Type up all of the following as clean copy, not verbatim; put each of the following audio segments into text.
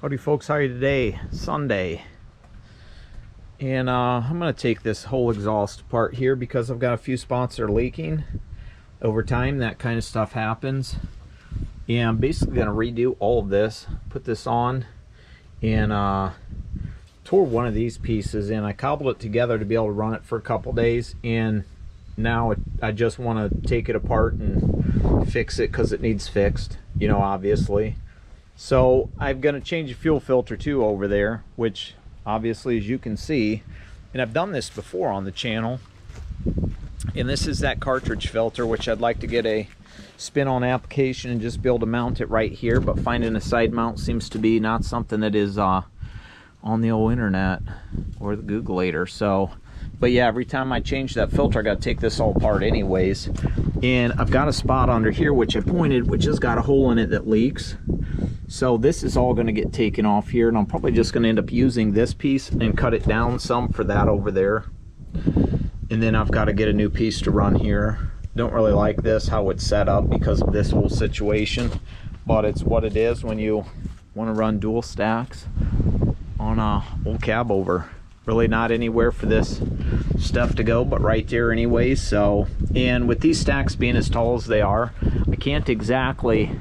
Howdy folks, how are you today? Sunday. And I'm going to take this whole exhaust apart here because I've got a few spots that are leaking. Over time that kind of stuff happens. And I'm basically going to redo all of this, put this on, and tore one of these pieces and I cobbled it together to be able to run it for a couple days, and now I just want to take it apart and fix it because it needs fixed, you know, obviously. So I'm going to change the fuel filter too over there, which obviously, as you can see, and I've done this before on the channel, and this is that cartridge filter, which I'd like to get a spin-on application and just be able to mount it right here, but finding a side mount seems to be not something that is on the old internet or the Googleator. So, but yeah, every time I change that filter I got to take this all apart anyways. And I've got a spot under here which I pointed, which has got a hole in it that leaks. So this is all going to get taken off here, and I'm probably just going to end up using this piece and cut it down some for that over there. And then I've got to get a new piece to run here. Don't really like this, how it's set up because of this whole situation, but it's what it is when you want to run dual stacks on a old Cabover. Really not anywhere for this stuff to go but right there anyways. So, and with these stacks being as tall as they are, I can't exactly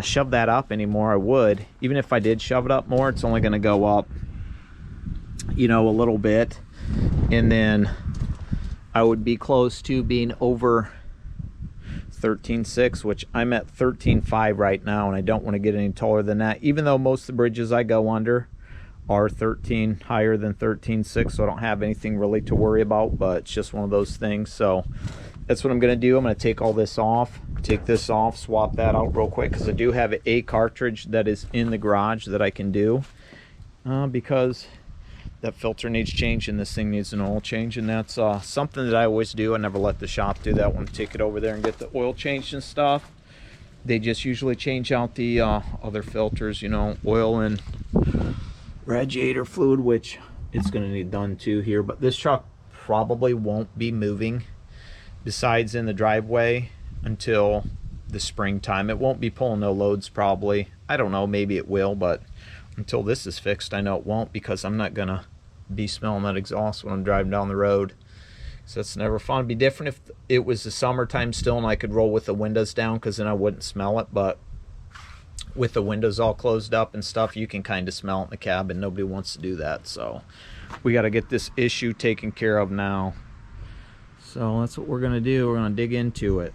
shove that up anymore. I would, even if I did shove it up more, it's only going to go up, you know, a little bit, and then I would be close to being over 13.6, which I'm at 13.5 right now, and I don't want to get any taller than that, even though most of the bridges I go under are 13 higher than 13.6, so I don't have anything really to worry about, but it's just one of those things. So that's what I'm going to do. I'm going to take all this off, take this off, swap that out real quick, because I do have a cartridge that is in the garage that I can do, because that filter needs change and this thing needs an oil change, and that's something that I always do. I never let the shop do that when I take it over there and get the oil changed and stuff. They just usually change out the other filters, you know, oil and radiator fluid, which it's going to need done too here. But this truck probably won't be moving besides in the driveway until the springtime. It won't be pulling no loads probably. I don't know, maybe it will, but until this is fixed I know it won't, because I'm not gonna be smelling that exhaust when I'm driving down the road. So it's never fun. It'd be different if it was the summertime still and I could roll with the windows down, because then I wouldn't smell it. But with the windows all closed up and stuff, you can kind of smell it in the cab, and nobody wants to do that. So we got to get this issue taken care of now. So that's what we're gonna do. We're gonna dig into it.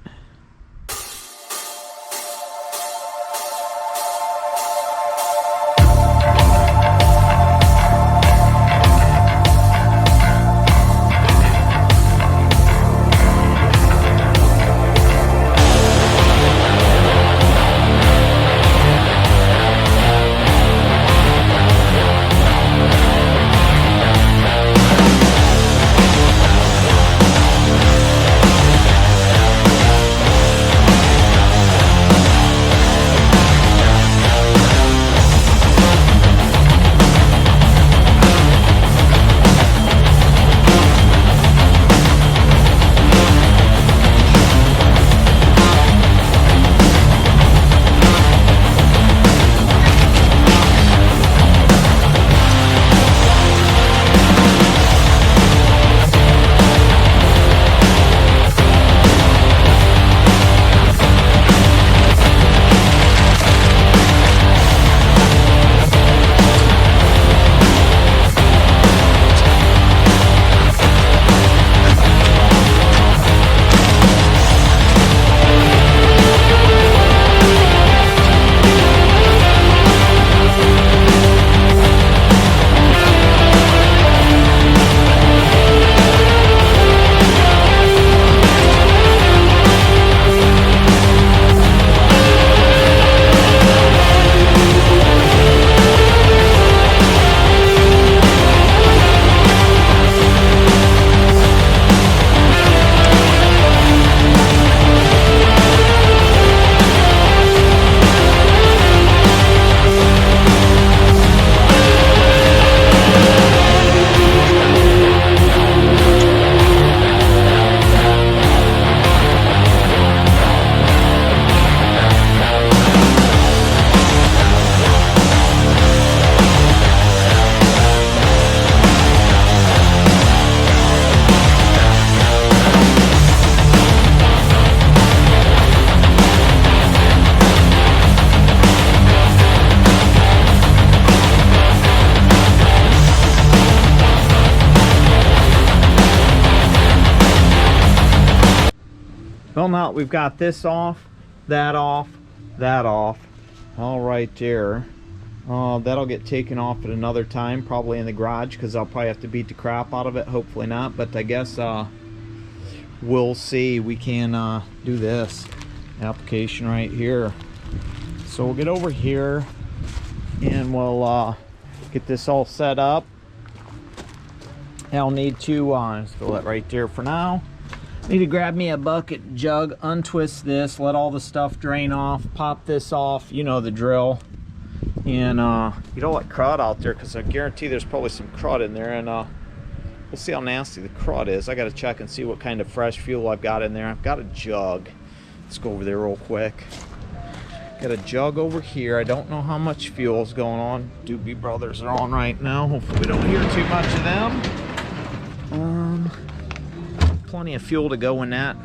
Well, now we've got this off, that off, that off, all right there. That'll get taken off at another time, probably in the garage, because I'll probably have to beat the crap out of it. Hopefully not, but I guess we'll see. We can do this application right here. So we'll get over here and we'll get this all set up. I'll need to just fill that right there for now. Need to grab me a bucket jug, untwist this, let all the stuff drain off, pop this off, you know the drill. And you don't let crud out there, because I guarantee there's probably some crud in there, and we'll see how nasty the crud is. I got to check and see what kind of fresh fuel I've got in there. I've got a jug. Let's go over there real quick. Got a jug over here. I don't know how much fuel is going on. Doobie Brothers are on right now. Hopefully we don't hear too much of them. Plenty of fuel to go in that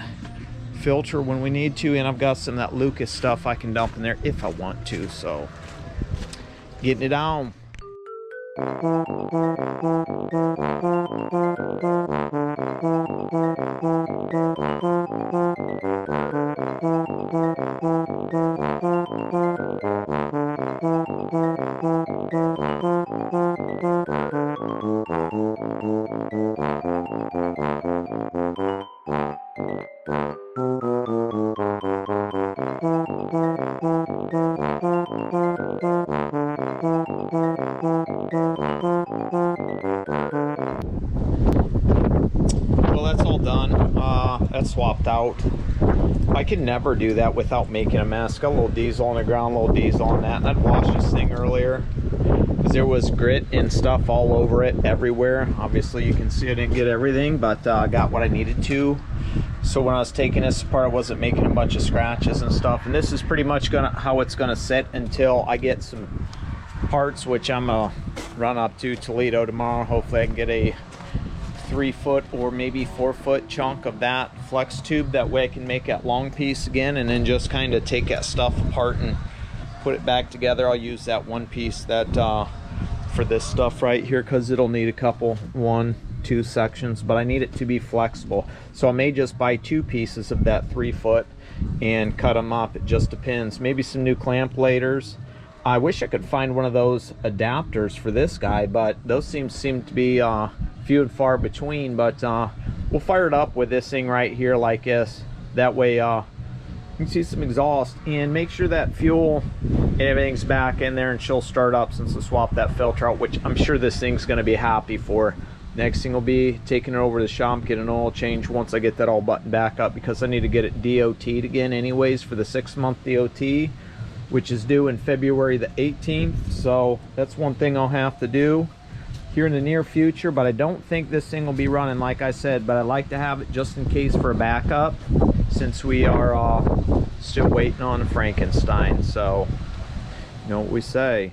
filter when we need to, and I've got some of that Lucas stuff I can dump in there if I want to. So getting it on. Well, that's all done. That's swapped out. I can never do that without making a mess. Got a little diesel on the ground, a little diesel on that, and I'd washed this thing earlier because there was grit and stuff all over it everywhere. Obviously you can see I didn't get everything, but I got what I needed to. So when I was taking this apart, I wasn't making a bunch of scratches and stuff. And this is pretty much how it's gonna sit until I get some parts, which I'm gonna run up to Toledo tomorrow. Hopefully I can get a 3-foot or maybe 4-foot chunk of that flex tube. That way I can make that long piece again, and then just kind of take that stuff apart and put it back together. I'll use that one piece that for this stuff right here, because it'll need a couple, 1-2 sections, but I need it to be flexible. So I may just buy 2 pieces of that 3-foot and cut them up. It just depends. Maybe some new clamp laters. I wish I could find one of those adapters for this guy, but those seem to be few and far between. But we'll fire it up with this thing right here like this. That way you can see some exhaust, and make sure that fuel and everything's back in there, and she'll start up since I swapped that filter out, which I'm sure this thing's going to be happy for. Next thing will be taking it over to the shop, get an oil change once I get that all buttoned back up, because I need to get it DOT'd again anyways for the 6-month DOT, which is due in February the 18th. So that's one thing I'll have to do here in the near future, but I don't think this thing will be running, like I said, but I like to have it just in case for a backup, since we are still waiting on Frankenstein. So you know what we say.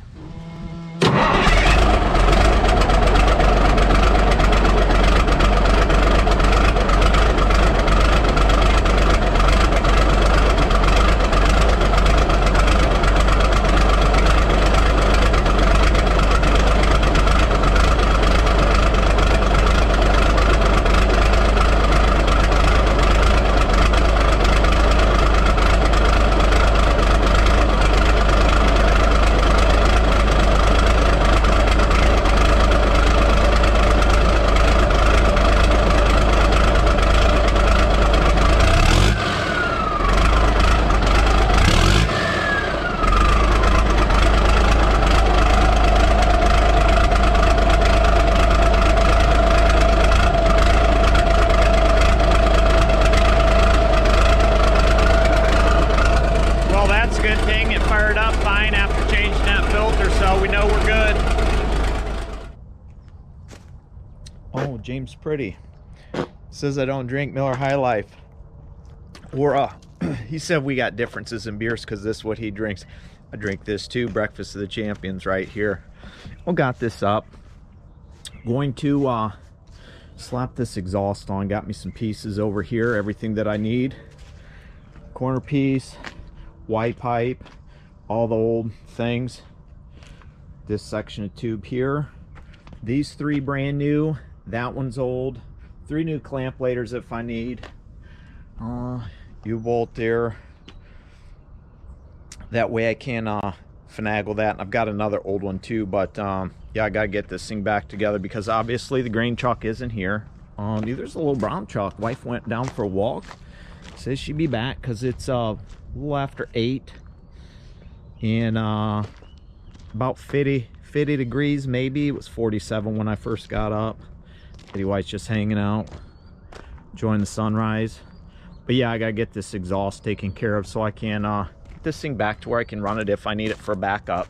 Oh, James Pretty says I don't drink Miller High Life. Or he said we got differences in beers because this is what he drinks. I drink this too, Breakfast of the Champions right here. Well, got this up. Going to slap this exhaust on. Got me some pieces over here, everything that I need. Corner piece, Y pipe, all the old things. This section of tube here. These 3 brand new. That one's old. 3 new clamp laters if I need. U-bolt there. That way I can finagle that. And I've got another old one too, but yeah, I gotta get this thing back together because obviously the green chuck isn't here. There's a little brown chuck. Wife went down for a walk. Says she'd be back because it's a little after 8 and about 50 degrees maybe. It was 47 when I first got up. Eddie White's just hanging out, enjoying the sunrise. But yeah, I gotta get this exhaust taken care of so I can get this thing back to where I can run it if I need it for backup.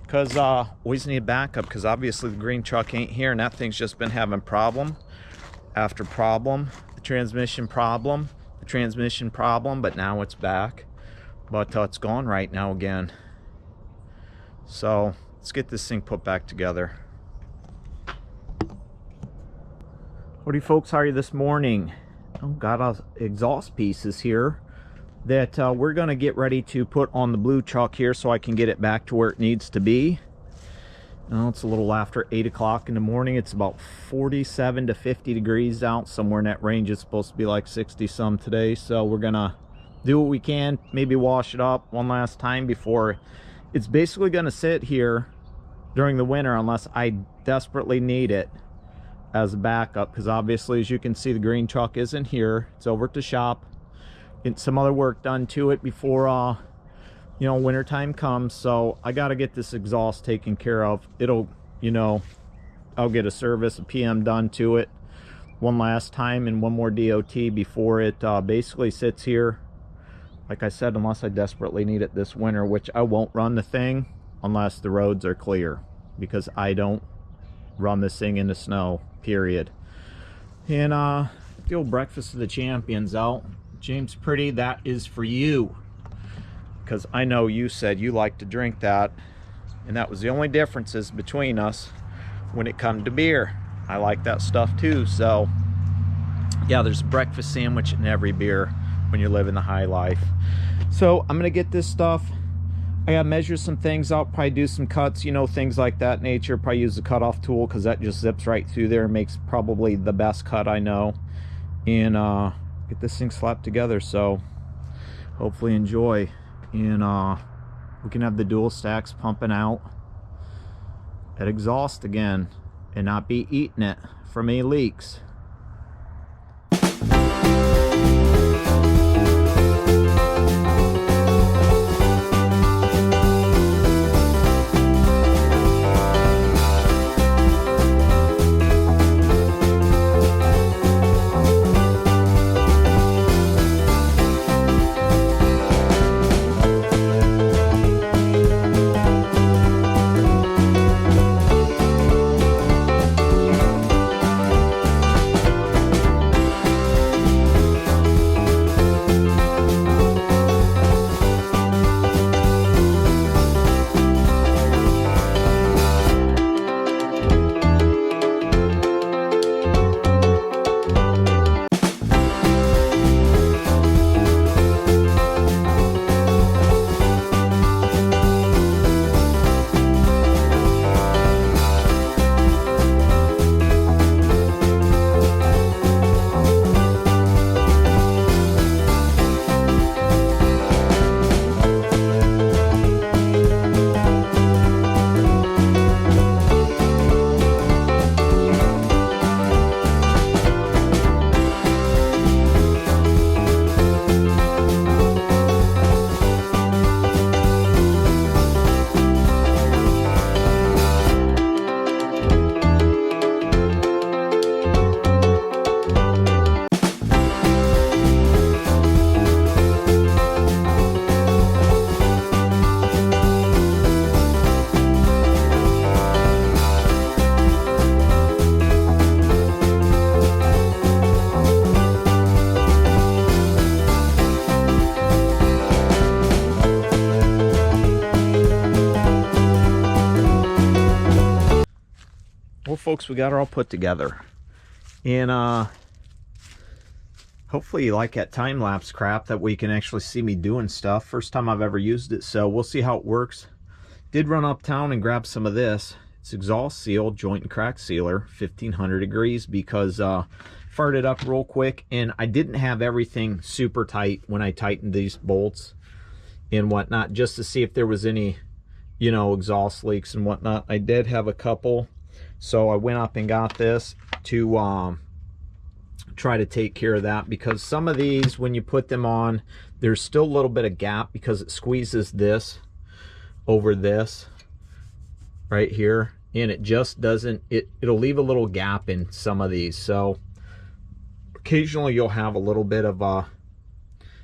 Because always need a backup because obviously the green chuck ain't here and that thing's just been having problem after problem. The transmission problem, but now it's back. But it's gone right now again. So let's get this thing put back together. Howdy folks, how are you this morning? Got exhaust pieces here that we're gonna get ready to put on the blue chuck here so I can get it back to where it needs to be. Now it's a little after 8 o'clock in the morning. It's about 47 to 50 degrees out, somewhere in that range. It's supposed to be like 60 some today, so we're gonna do what we can, maybe wash it up one last time before it's basically gonna sit here during the winter unless I desperately need it as a backup, because obviously as you can see the green chuck isn't here. It's over at the shop, getting some other work done to it before you know, winter time comes. So I got to get this exhaust taken care of. It'll, you know, I'll get a service, a PM done to it one last time and one more DOT before it basically sits here, like I said, unless I desperately need it this winter, which I won't run the thing unless the roads are clear, because I don't run this thing in the snow, period. And the old breakfast of the champions out. James Pretty, that is for you, because I know you said you like to drink that, and that was the only differences between us when it come to beer. I like that stuff too. So yeah, there's a breakfast sandwich in every beer when you're living the high life. So I'm gonna get this stuff. I gotta measure some things out, probably do some cuts, you know, things like that nature. Probably use the cutoff tool because that just zips right through there and makes probably the best cut I know. And get this thing slapped together. So hopefully enjoy. And we can have the dual stacks pumping out that exhaust again and not be eating it from any leaks. Well folks, we got her all put together, and hopefully you like that time-lapse crap, that way you can actually see me doing stuff. First time I've ever used it, so we'll see how it works. Did run uptown and grab some of this. It's exhaust seal, joint and crack sealer, 1500 degrees, because fired it up real quick, and I didn't have everything super tight when I tightened these bolts and whatnot, just to see if there was any, you know, exhaust leaks and whatnot. I did have a couple, so I went up and got this to try to take care of that, because some of these, when you put them on, there's still a little bit of gap because it squeezes this over this right here, and it just doesn't, it'll leave a little gap in some of these. So occasionally you'll have a little bit of a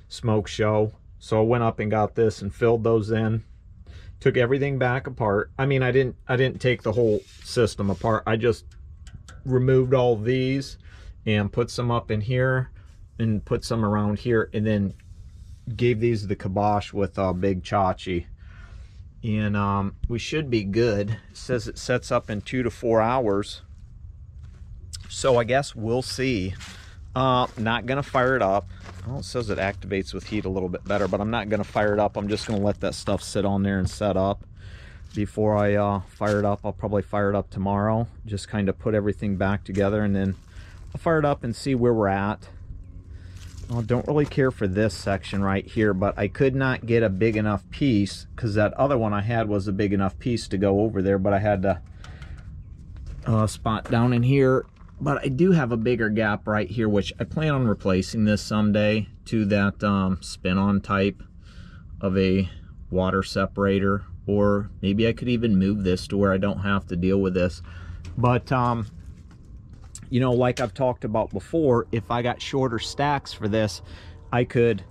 smoke show. So I went up and got this and filled those in, took everything back apart. I mean, I didn't take the whole system apart. I just removed all these and put some up in here and put some around here, and then gave these the kibosh with a big chachi. And we should be good. It says it sets up in 2 to 4 hours, so I guess we'll see. Not gonna fire it up. Well, it says it activates with heat a little bit better, but I'm not gonna fire it up. I'm just gonna let that stuff sit on there and set up before I fire it up. I'll probably fire it up tomorrow, just kind of put everything back together, and then I'll fire it up and see where we're at. I don't really care for this section right here, but I could not get a big enough piece, because that other one I had was a big enough piece to go over there, but I had to spot down in here. But I do have a bigger gap right here, which I plan on replacing this someday to that spin-on type of a water separator, or maybe I could even move this to where I don't have to deal with this. But you know, like I've talked about before, if I got shorter stacks for this, I could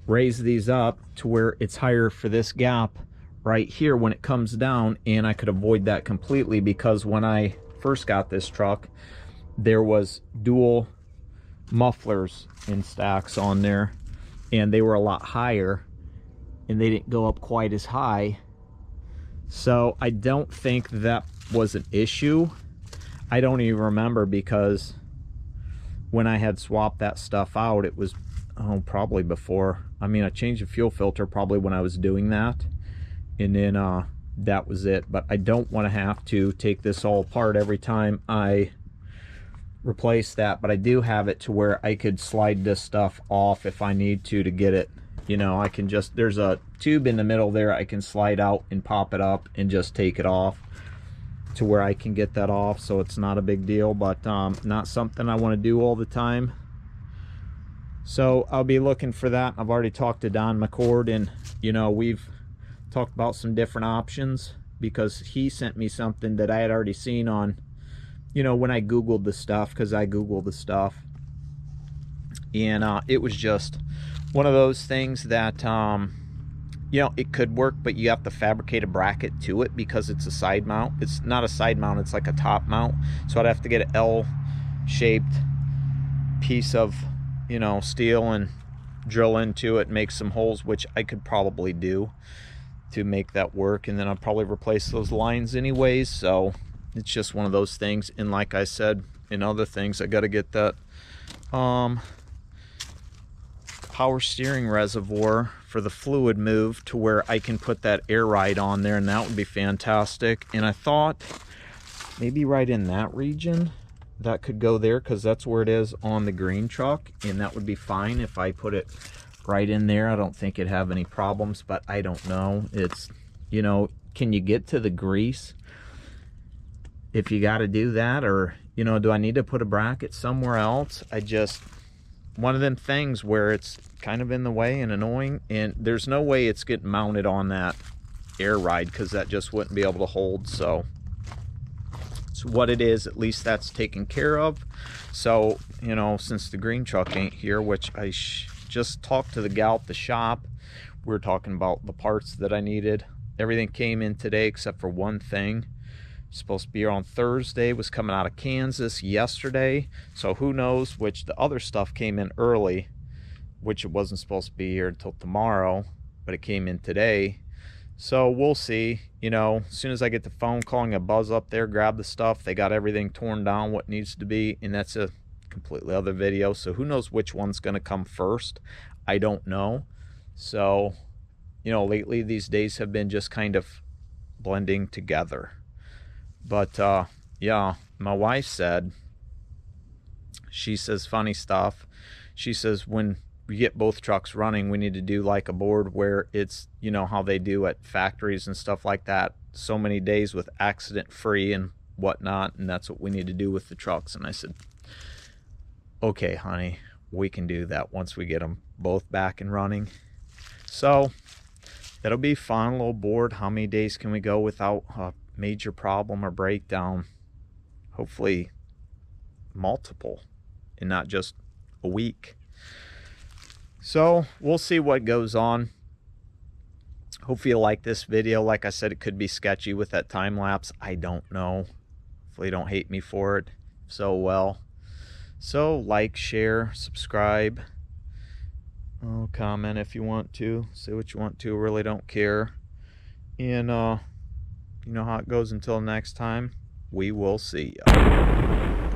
raise these up to where it's higher for this gap right here when it comes down, and I could avoid that completely, because when I first got this truck, there was dual mufflers in stacks on there, and they were a lot higher, and they didn't go up quite as high. So I don't think that was an issue. I don't even remember, because when I had swapped that stuff out, it was probably before. I mean, I changed the fuel filter probably when I was doing that, and then that was it. But I don't want to have to take this all apart every time I replace that. But I do have it to where I could slide this stuff off if I need to get it. You know, I can just, there's a tube in the middle there I can slide out and pop it up and just take it off to where I can get that off, so it's not a big deal. But not something I want to do all the time. So I'll be looking for that. I've already talked to Don McCord, and you know, we've talked about some different options, because he sent me something that I had already seen on, you know, when I googled the stuff, because I googled the stuff, and it was just one of those things that you know, it could work, but you have to fabricate a bracket to it, because it's a side mount. It's not a side mount, it's like a top mount. So I'd have to get an L-shaped piece of, you know, steel and drill into it, make some holes, which I could probably do to make that work, and then I'll probably replace those lines anyways. So it's just one of those things. And like I said, in other things, I got to get that power steering reservoir for the fluid move to where I can put that air ride on there, and that would be fantastic. And I thought maybe right in that region that could go there, because that's where it is on the green truck, and that would be fine if I put it right in there. I don't think it'd have any problems, but I don't know. It's, you know, can you get to the grease if you got to do that? Or, you know, do I need to put a bracket somewhere else? I just, one of them things where it's kind of in the way and annoying, and there's no way it's getting mounted on that air ride, because that just wouldn't be able to hold. So it's what it is. At least that's taken care of. So, you know, since the green truck ain't here, which I just talked to the gal at the shop, we were talking about the parts that I needed. Everything came in today except for one thing. Supposed to be here on Thursday, was coming out of Kansas yesterday, so who knows, which the other stuff came in early, which it wasn't supposed to be here until tomorrow, but it came in today. So we'll see. You know, as soon as I get the phone calling a buzz up there, grab the stuff. They got everything torn down what needs to be, and that's a completely other video. So who knows which one's going to come first? I don't know. So, you know, lately these days have been just kind of blending together. But yeah, my wife said she says funny stuff. She says when we get both trucks running, we need to do like a board where it's, you know, how they do at factories and stuff like that, so many days with accident free and whatnot, and that's what we need to do with the trucks. And I said, okay, honey, we can do that once we get them both back and running. So that'll be fun, little board. How many days can we go without a major problem or breakdown? Hopefully multiple and not just a week. So we'll see what goes on. Hopefully you like this video. Like I said, it could be sketchy with that time lapse. I don't know. Hopefully you don't hate me for it. So well. So like, share, subscribe. Oh, comment if you want to. Say what you want to. Really don't care. And you know how it goes. Until next time, we will see ya.